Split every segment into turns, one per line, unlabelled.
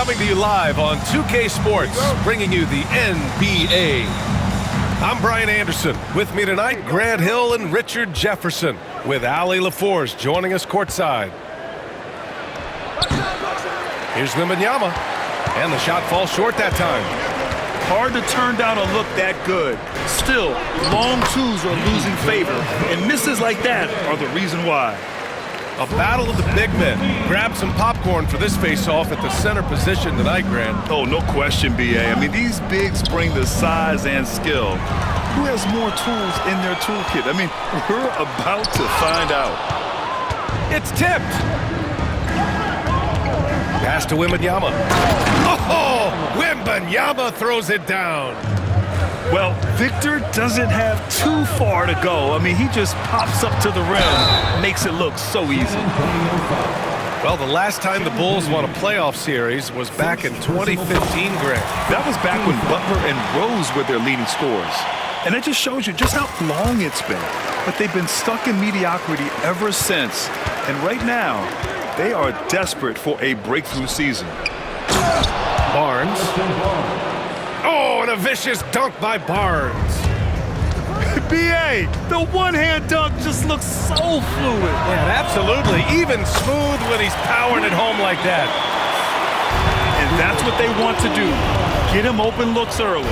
coming to you live on 2K Sports, bringing you the NBA. I'm Brian Anderson. With me tonight, Grant Hill and Richard Jefferson, with Allie LaForce joining us courtside. Here's Wembanyama, and the shot falls short that time.
Hard to turn down a look that good. Still, long twos are losing favor, and misses like that are the reason why.
A battle of the big men. Grab some popcorn for this face-off at the center position tonight, Grant.
Oh, no question, B.A. I mean, these bigs bring the size and skill. Who has more tools in their toolkit? I mean, we're about to find out.
It's tipped. Pass to Wembanyama. Oh, Wembanyama throws it down.
Well, Victor doesn't have too far to go. I mean, he just pops up to the rim, makes it look so easy.
Well, the last time the Bulls won a playoff series was back in 2015, Grant.
That was back when Butler and Rose were their leading scorers. And it just shows you just how long it's been. But they've been stuck in mediocrity ever since. And right now, they are desperate for a breakthrough season.
Barnes. Oh, and a vicious dunk by Barnes.
B.A., the one-hand dunk just looks so fluid.
Yeah, absolutely. Even smooth when he's powering it home like that.
And that's what they want to do. Get him open looks early.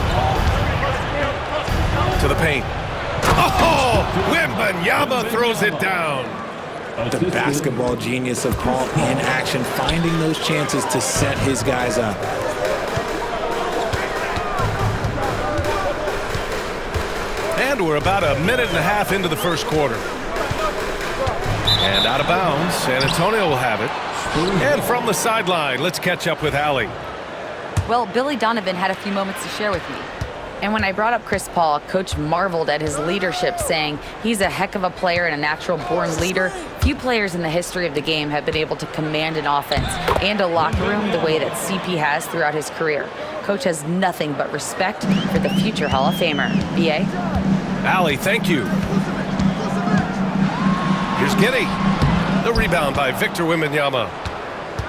To the paint. Oh, Wembanyama throws it down.
The basketball genius of Paul in action, finding those chances to set his guys up.
And we're about a minute and a half into the first quarter. And out of bounds, San Antonio will have it. And from the sideline, let's catch up with Allie.
Well, Billy Donovan had a few moments to share with me. And when I brought up Chris Paul, Coach marveled at his leadership, saying he's a heck of a player and a natural-born leader. Few players in the history of the game have been able to command an offense and a locker room the way that CP has throughout his career. Coach has nothing but respect for the future Hall of Famer. B.A.?
Allie, thank you. Here's Giddey. The rebound by Victor Wembanyama.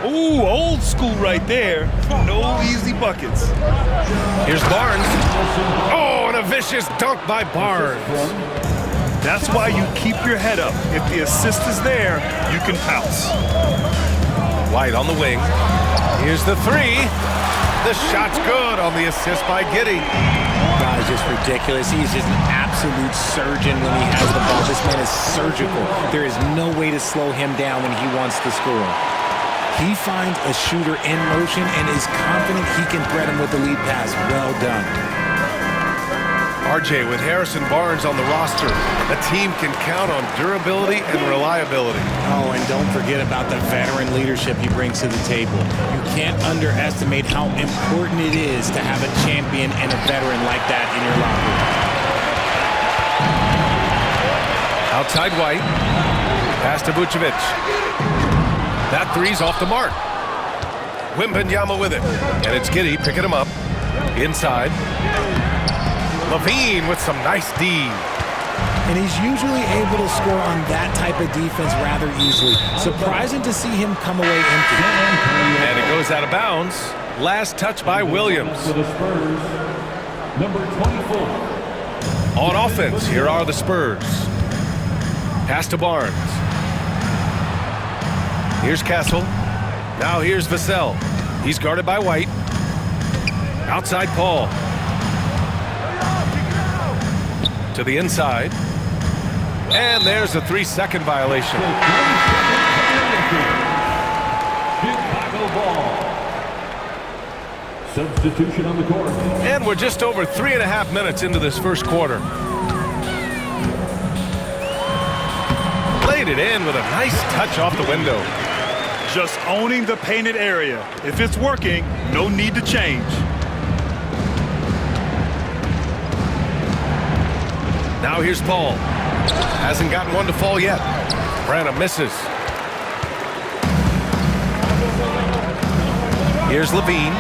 Ooh, old school right there. No easy buckets.
Here's Barnes. Oh, and a vicious dunk by Barnes.
That's why you keep your head up. If the assist is there, you can pounce.
White on the wing. Here's the three. The shot's good on the assist by Giddey.
God, it's just ridiculous. He's just an absolute surgeon when he has the ball. This man is surgical. There is no way to slow him down when he wants to score. He finds a shooter in motion and is confident he can thread him with the lead pass. Well done.
RJ with Harrison Barnes on the roster. A team can count on durability and reliability.
Oh, and don't forget about the veteran leadership he brings to the table. You can't underestimate how important it is to have a champion and a veteran like that in your locker room.
Outside White. Pass to Vucevic. That three's off the mark. Wembanyama with it. And it's Giddey picking him up. Inside. LaVine with some nice D.
And he's usually able to score on that type of defense rather easily. Surprising to see him come away empty.
And it goes out of bounds. Last touch by Williams.
Number 24.
On offense, here are the Spurs. Pass to Barnes. Here's Castle. Now here's Vassell. He's guarded by White. Outside Paul. To the inside. And there's a 3-second violation.
Chicago ball. Substitution on the court.
And we're just over 3.5 minutes into this first quarter. Laid it in with a nice touch off the window.
Just owning the painted area. If it's working, no need to change.
Now here's Paul. Hasn't gotten one to fall yet. Branham misses. Here's LaVine.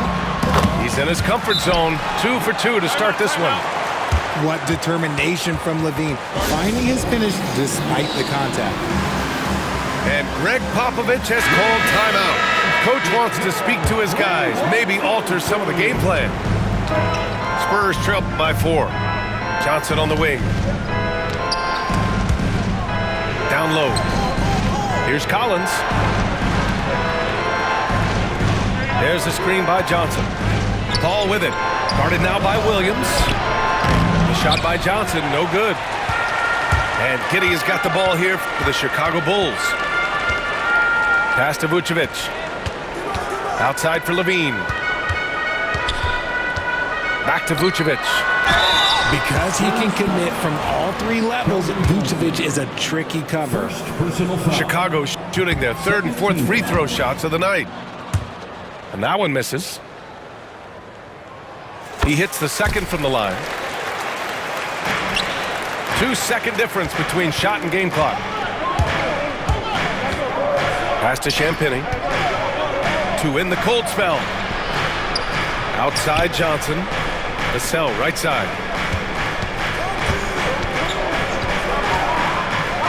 He's in his comfort zone. 2 for 2 to start this one.
What determination from LaVine, finding his finish despite the contact.
And Greg Popovich has called timeout. coach wants to speak to his guys, maybe alter some of the game plan. Spurs trail by 4. Johnson on the wing. Down low. Here's Collins. There's a screen by Johnson. Paul with it. Guarded now by Williams. The shot by Johnson, no good. And Giddey has got the ball here for the Chicago Bulls. Pass to Vucevic. Outside for Levine. Back to Vucevic.
Because he can commit from all 3 levels, Vucevic is a tricky cover.
Chicago shooting their 3rd and 4th free throw shots of the night. And that one misses. He hits the 2nd from the line. 2-second difference between shot and game clock. Pass to Champagnie. To win the cold spell. Outside Johnson. Vassell right side.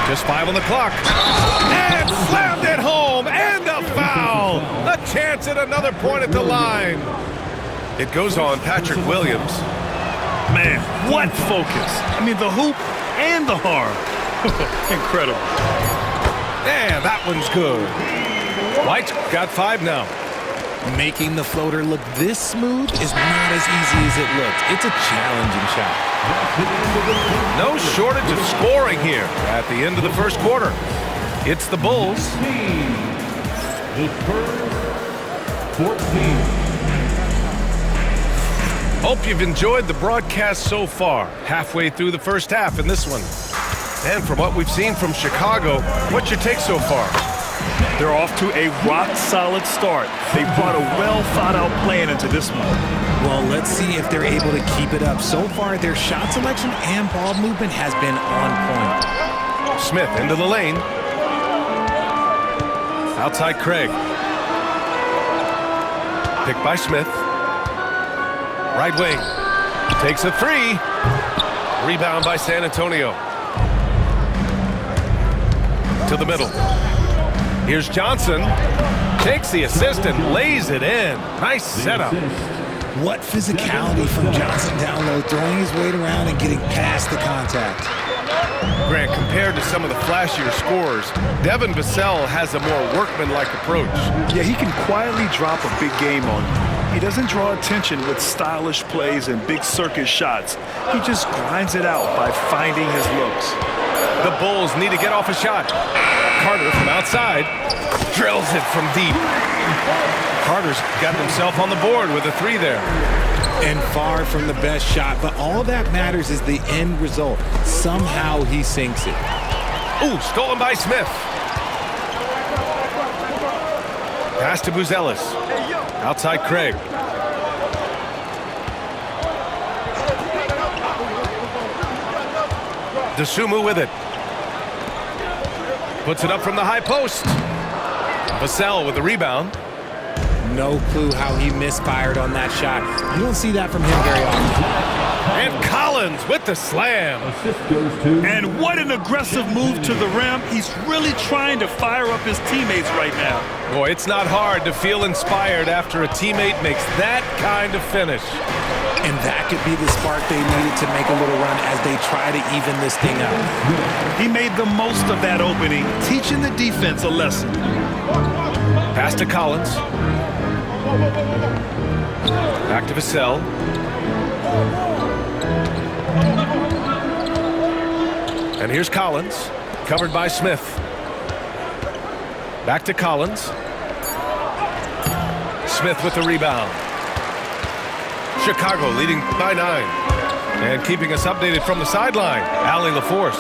Just 5 on the clock. And slammed it home. And a foul. A chance at another point at the line. It goes on Patrick Williams.
Man, what focus. I mean, the hoop and the arm. Incredible.
And that one's good. White got 5 now.
Making the floater look this smooth is not as easy as it looks. It's a challenging shot.
No shortage of scoring here at the end of the first quarter. It's the Bulls.
The Spurs, 14.
Hope you've enjoyed the broadcast so far. Halfway through the first half in this one. And from what we've seen from Chicago, what's your take so far?
They're off to a rock-solid start. They brought a well-thought-out plan into this one.
Well, let's see if they're able to keep it up. So far, their shot selection and ball movement has been on point.
Smith into the lane. Outside Craig. Picked by Smith. Right wing. Takes a 3. Rebound by San Antonio. To the middle. Here's Johnson. Takes the assist and lays it in. Nice setup.
What physicality from Johnson down low, throwing his weight around and getting past the contact.
Grant, compared to some of the flashier scorers, Devin Vassell has a more workmanlike approach.
Yeah, he can quietly drop a big game on you. He doesn't draw attention with stylish plays and big circus shots. He just grinds it out by finding his looks.
The Bulls need to get off a shot. Carter from outside drills it from deep. Carter's got himself on the board with a 3 there.
And far from the best shot, but all that matters is the end result. Somehow he sinks it.
Ooh, stolen by Smith. Pass to Buzelis. Outside Craig. DeSumo with it. Puts it up from the high post. Vassell with the rebound.
No clue how he misfired on that shot. You don't see that from him very often.
And Collins with the slam.
Assist goes to.
And what an aggressive move to the rim. He's really trying to fire up his teammates right now.
Boy, it's not hard to feel inspired after a teammate makes that kind of finish.
And that could be the spark they needed to make a little run as they try to even this thing up.
He made the most of that opening, teaching the defense a lesson.
Pass to Collins. Back to Vassell. And here's Collins, covered by Smith. Back to Collins. Smith with the rebound. Chicago leading by 9. And keeping us updated from the sideline, Allie LaForce.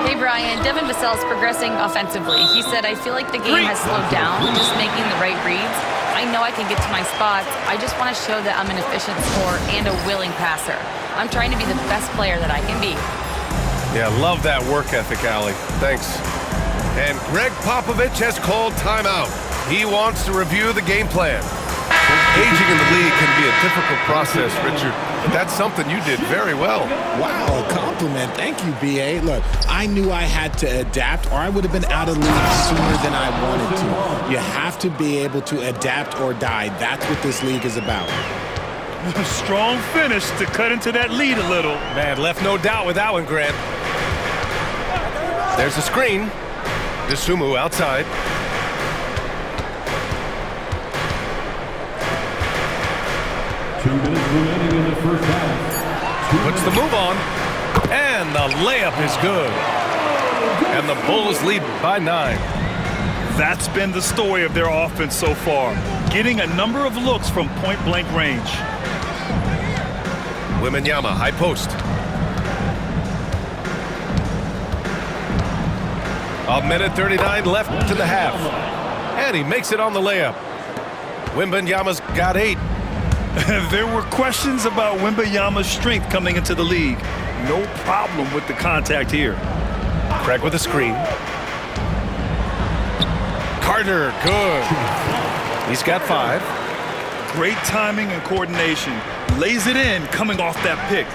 Hey, Brian. Devin Vassell's progressing offensively. He said, I feel like the game has slowed down, just making the right reads. I know I can get to my spots. I just want to show that I'm an efficient scorer and a willing passer. I'm trying to be the best player that I can be.
Yeah, love that work ethic, Allie. Thanks. And Greg Popovich has called timeout. He wants to review the game plan. Aging in the league can be a difficult process, Richard, but that's something you did very well.
Wow, a compliment. Thank you, B.A. Look, I knew I had to adapt or I would have been out of league sooner than I wanted to. You have to be able to adapt or die. That's what this league is about.
Strong finish to cut into that lead a little.
Man, left no doubt with that one, Grant. There's the screen. Dosunmu outside.
Remaining in the first half.
Puts the move on, and the layup is good. And the Bulls lead by 9.
That's been the story of their offense so far, getting a number of looks from point-blank range.
Wembanyama, high post. A minute 39 left to the half. And he makes it on the layup. Wembanyama's got 8.
There were questions about Wembanyama's strength coming into the league. No problem with the contact here.
Craig with a screen. Carter, good. He's got 5.
Great timing and coordination. Lays it in coming off that pick.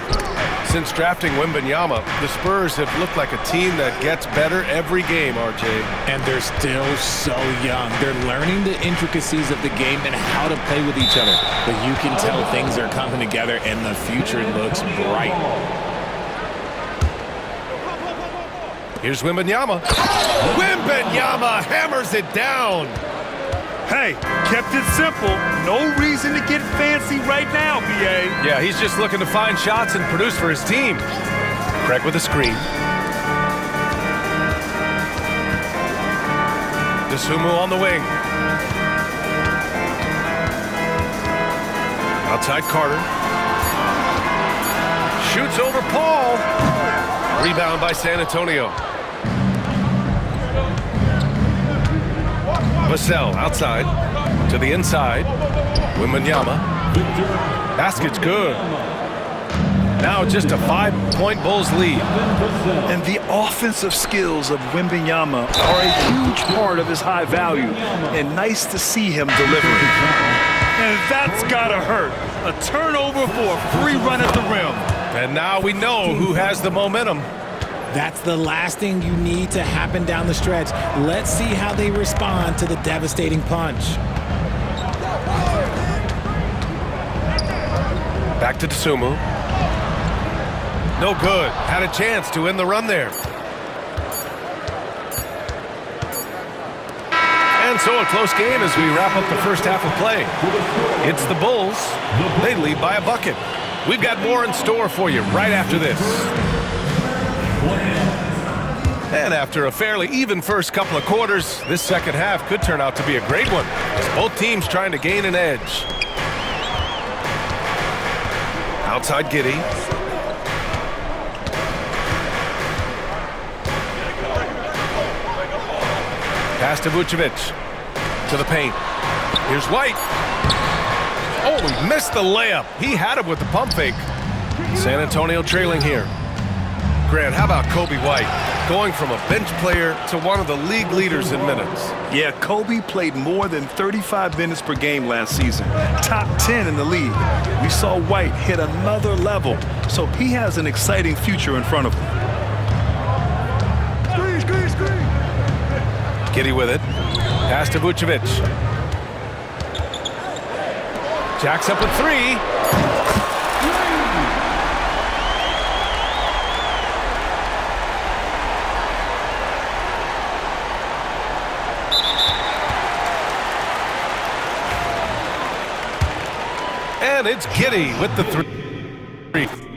Since drafting Wembanyama, the Spurs have looked like a team that gets better every game, RJ.
And they're still so young. They're learning the intricacies of the game and how to play with each other. But you can tell things are coming together and the future looks bright.
Here's Wembanyama. Wembanyama hammers it down.
Hey, kept it simple. No reason to get fancy right now, B.A.
Yeah, he's just looking to find shots and produce for his team. Craig with a screen. Dosunmu on the wing. Outside Carter. Shoots over Paul. Rebound by San Antonio. Vassell outside to the inside. Wembanyama. Basket's good. Now just a 5-point Bulls lead.
And the offensive skills of Wembanyama are a huge part of his high value. And nice to see him delivering. And that's gotta hurt. A turnover for a free run at the rim.
And now we know who has the momentum.
That's the last thing you need to happen down the stretch. Let's see how they respond to the devastating punch.
Back to Dosunmu. No good. Had a chance to end the run there. And so a close game as we wrap up the first half of play. It's the Bulls. They lead by a bucket. We've got more in store for you right after this. And after a fairly even first couple of quarters, this second half could turn out to be a great one, as both teams trying to gain an edge. Outside Giddey. Pass to Vucevic. To the paint. Here's White. Oh, he missed the layup. He had it with the pump fake. San Antonio trailing here. Grant, how about Coby White? Going from a bench player to one of the league leaders in minutes.
Yeah, Coby played more than 35 minutes per game last season. Top 10 in the league. We saw White hit another level, so he has an exciting future in front of him.
Giddey with it. Pass to Vucevic. Jacks up with 3. And it's Giddey with the 3.